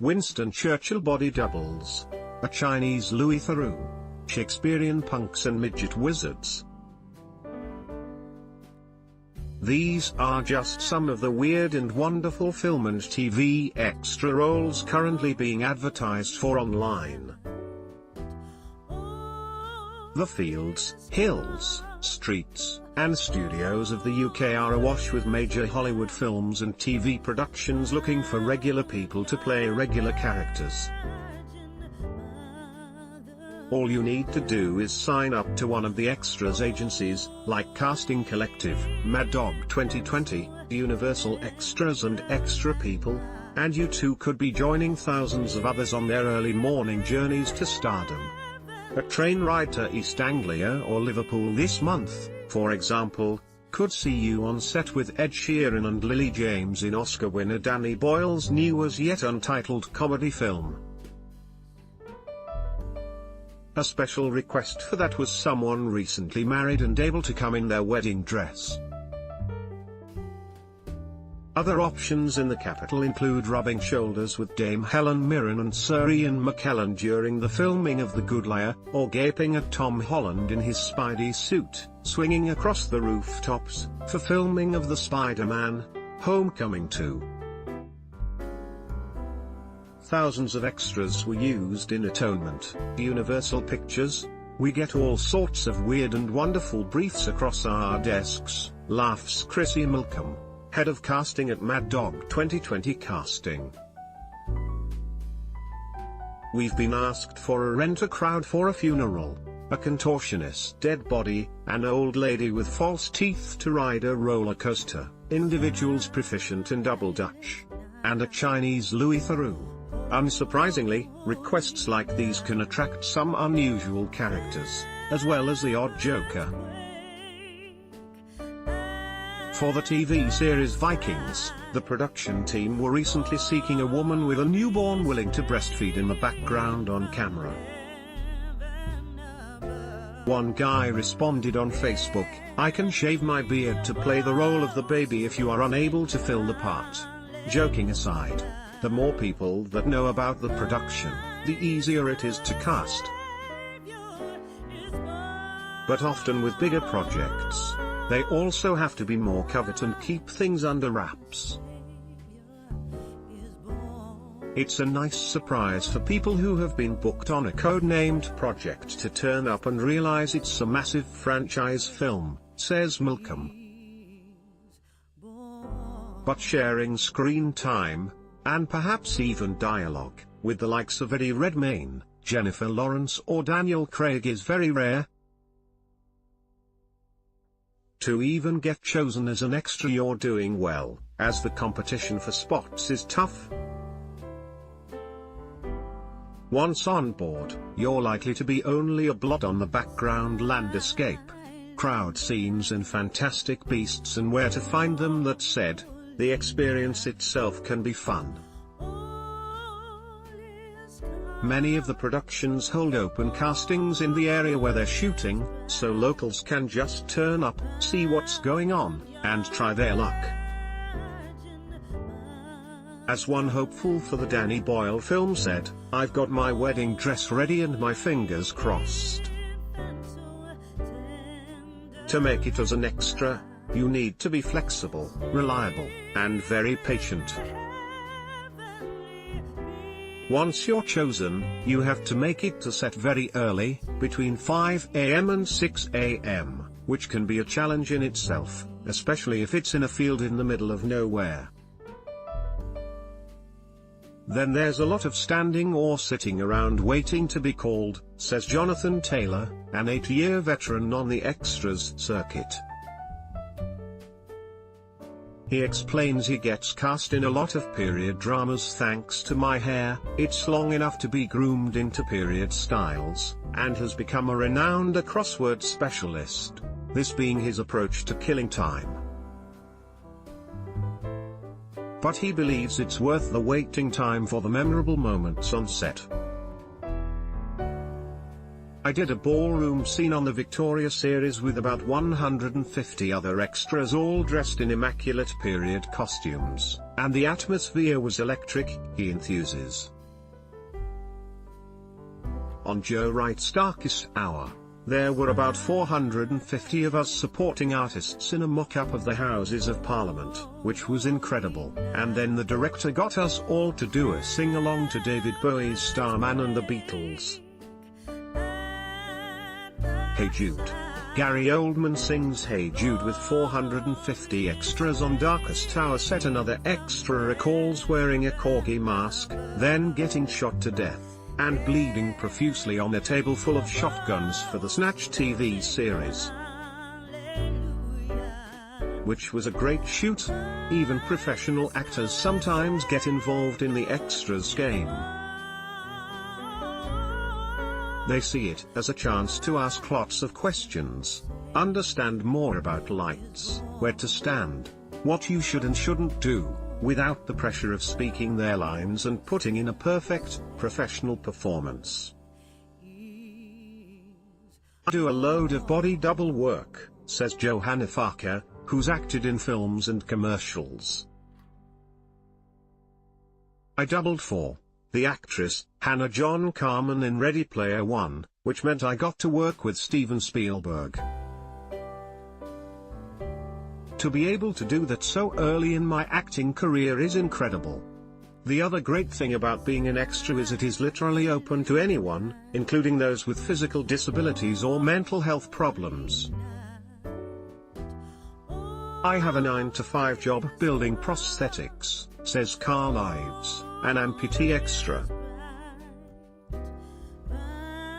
Winston Churchill body doubles, a Chinese Louis Theroux, Shakespearean punks and midget wizards. These are just some of the weird and wonderful film and TV extra roles currently being advertised for online. The fields, hills, streets, and studios of the UK are awash with major Hollywood films and TV productions looking for regular people to play regular characters. All you need to do is sign up to one of the extras agencies, like Casting Collective, Mad Dog 2020, Universal Extras and Extra People, and you too could be joining thousands of others on their early morning journeys to stardom. A train ride to East Anglia or Liverpool this month, for example, could see you on set with Ed Sheeran and Lily James in Oscar winner Danny Boyle's new as yet untitled comedy film. A special request for that was someone recently married and able to come in their wedding dress. Other options in the capital include rubbing shoulders with Dame Helen Mirren and Sir Ian McKellen during the filming of The Good Liar, or gaping at Tom Holland in his Spidey suit, swinging across the rooftops, for filming of the Spider-Man: Homecoming 2. Thousands of extras were used in Atonement, Universal Pictures. We get all sorts of weird and wonderful briefs across our desks, laughs Chrissy Malcolm, head of casting at Mad Dog 2020 Casting. We've been asked for a rent-a-crowd for a funeral, a contortionist dead body, an old lady with false teeth to ride a roller coaster, individuals proficient in double dutch, and a Chinese Louis Theroux. Unsurprisingly, requests like these can attract some unusual characters, as well as the odd joker. For the TV series Vikings, the production team were recently seeking a woman with a newborn willing to breastfeed in the background on camera. One guy responded on Facebook, "I can shave my beard to play the role of the baby if you are unable to fill the part." Joking aside, the more people that know about the production, the easier it is to cast. But often with bigger projects, they also have to be more covert and keep things under wraps. It's a nice surprise for people who have been booked on a code-named project to turn up and realize it's a massive franchise film, says Malcolm. But sharing screen time, and perhaps even dialogue, with the likes of Eddie Redmayne, Jennifer Lawrence or Daniel Craig is very rare. To even get chosen as an extra, you're doing well, as the competition for spots is tough. Once on board, you're likely to be only a blot on the background landscape. Crowd scenes in Fantastic Beasts and Where to Find Them, that said, the experience itself can be fun. Many of the productions hold open castings in the area where they're shooting, so locals can just turn up, see what's going on, and try their luck. As one hopeful for the Danny Boyle film said, "I've got my wedding dress ready and my fingers crossed." To make it as an extra, you need to be flexible, reliable, and very patient. Once you're chosen, you have to make it to set very early, between 5 a.m. and 6 a.m., which can be a challenge in itself, especially if it's in a field in the middle of nowhere. Then there's a lot of standing or sitting around waiting to be called, says Jonathan Taylor, an 8-year veteran on the extras circuit. He explains he gets cast in a lot of period dramas thanks to my hair, it's long enough to be groomed into period styles, and has become a renowned crossword specialist, this being his approach to killing time. But he believes it's worth the waiting time for the memorable moments on set. I did a ballroom scene on the Victoria series with about 150 other extras all dressed in immaculate period costumes, and the atmosphere was electric, he enthuses. On Joe Wright's Darkest Hour, there were about 450 of us supporting artists in a mock-up of the Houses of Parliament, which was incredible, and then the director got us all to do a sing-along to David Bowie's Starman and the Beatles. Hey Jude. Gary Oldman sings Hey Jude with 450 extras on Darkest Hour set. Another extra recalls wearing a corgi mask, then getting shot to death, and bleeding profusely on a table full of shotguns for the Snatch TV series, which was a great shoot. Even professional actors sometimes get involved in the extras game. They see it as a chance to ask lots of questions, understand more about lights, where to stand, what you should and shouldn't do, without the pressure of speaking their lines and putting in a perfect, professional performance. I do a load of body double work, says Johanna Farker, who's acted in films and commercials. I doubled for the actress, Hannah John Carmen in Ready Player One, which meant I got to work with Steven Spielberg. To be able to do that so early in my acting career is incredible. The other great thing about being an extra is it is literally open to anyone, including those with physical disabilities or mental health problems. I have a 9-to-5 job building prosthetics, says Carl Ives, an amputee extra.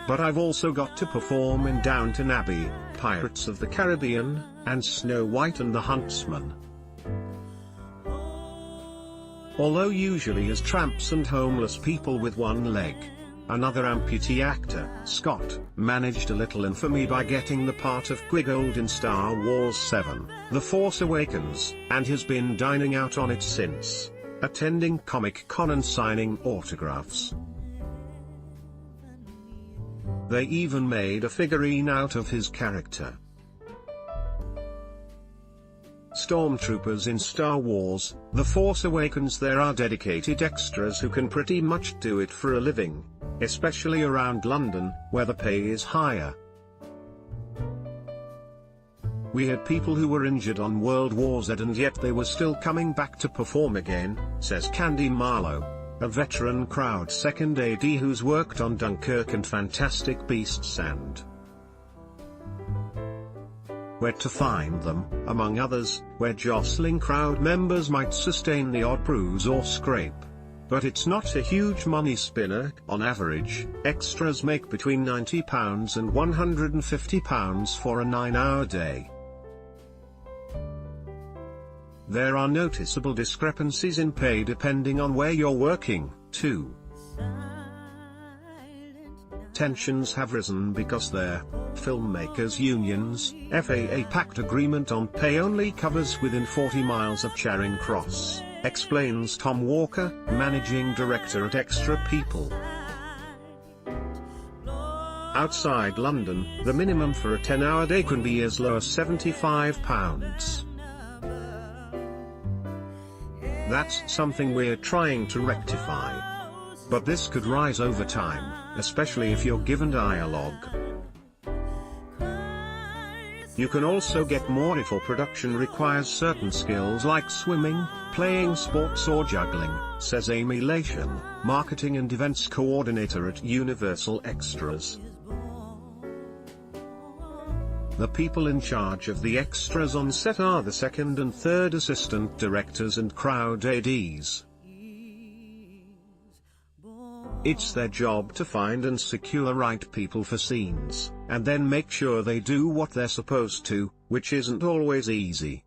But I've also got to perform in Downton Abbey, Pirates of the Caribbean, and Snow White and the Huntsman. Although usually as tramps and homeless people with one leg, another amputee actor, Scott, managed a little infamy by getting the part of Quiggold in Star Wars 7, The Force Awakens, and has been dining out on it since, attending Comic-Con and signing autographs. They even made a figurine out of his character. Stormtroopers in Star Wars, The Force Awakens. There are dedicated extras who can pretty much do it for a living, especially around London, where the pay is higher. We had people who were injured on World War Z and yet they were still coming back to perform again, says Candy Marlowe, a veteran crowd second AD who's worked on Dunkirk and Fantastic Beasts and Where to Find Them, among others, where jostling crowd members might sustain the odd bruise or scrape. But it's not a huge money spinner. On average, extras make between £90 and £150 for a 9-hour day. There are noticeable discrepancies in pay depending on where you're working, too. Tensions have risen because their filmmakers' unions, FAA pact agreement on pay only covers within 40 miles of Charing Cross, explains Tom Walker, managing director at Extra People. Outside London, the minimum for a 10-hour day can be as low as £75. That's something we're trying to rectify. But this could rise over time, especially if you're given dialogue. You can also get more if your production requires certain skills like swimming, playing sports or juggling, says Amy Lation, marketing and events coordinator at Universal Extras. The people in charge of the extras on set are the second and third assistant directors and crowd ADs. It's their job to find and secure the right people for scenes, and then make sure they do what they're supposed to, which isn't always easy.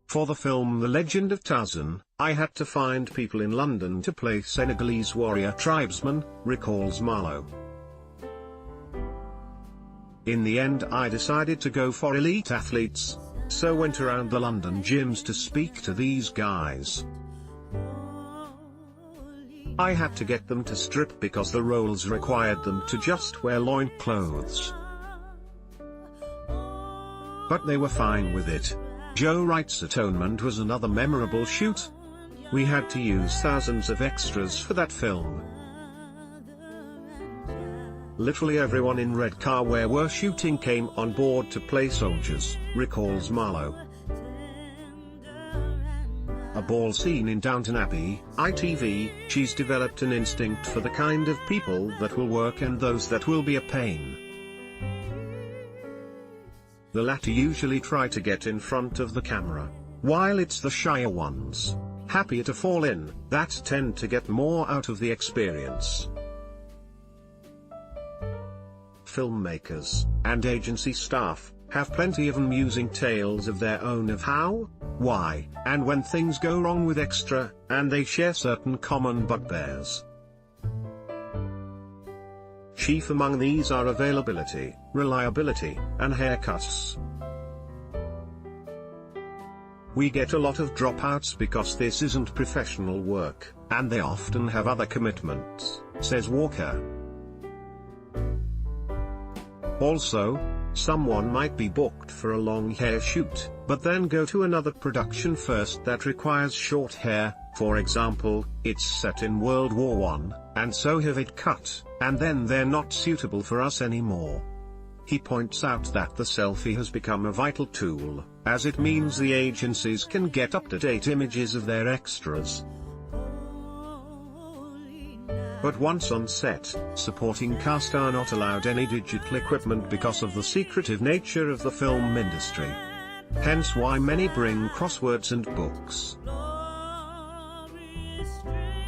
For the film The Legend of Tarzan, I had to find people in London to play Senegalese warrior tribesmen, recalls Marlowe. In the end I decided to go for elite athletes, so went around the London gyms to speak to these guys. I had to get them to strip because the roles required them to just wear loincloths. But they were fine with it. Joe writes Atonement was another memorable shoot. We had to use thousands of extras for that film. Literally everyone in Red Car where we're shooting came on board to play soldiers, recalls Marlowe. A ball scene in Downton Abbey, ITV, she's developed an instinct for the kind of people that will work and those that will be a pain. The latter usually try to get in front of the camera, while it's the shyer ones, happier to fall in, that tend to get more out of the experience. Filmmakers, and agency staff, have plenty of amusing tales of their own of how, why, and when things go wrong with extra, and they share certain common bugbears. Chief among these are availability, reliability, and haircuts. We get a lot of dropouts because this isn't professional work, and they often have other commitments, says Walker. Also, someone might be booked for a long hair shoot, but then go to another production first that requires short hair. For example, it's set in World War I, and so have it cut, and then they're not suitable for us anymore. He points out that the selfie has become a vital tool, as it means the agencies can get up-to-date images of their extras. But once on set, supporting cast are not allowed any digital equipment because of the secretive nature of the film industry. Hence why many bring crosswords and books.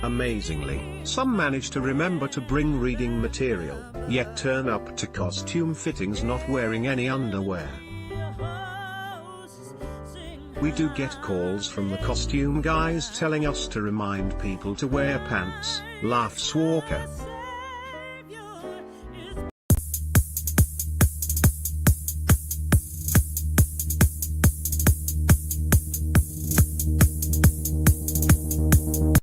Amazingly, some manage to remember to bring reading material, yet turn up to costume fittings not wearing any underwear. We do get calls from the costume guys telling us to remind people to wear pants, laughs Walker.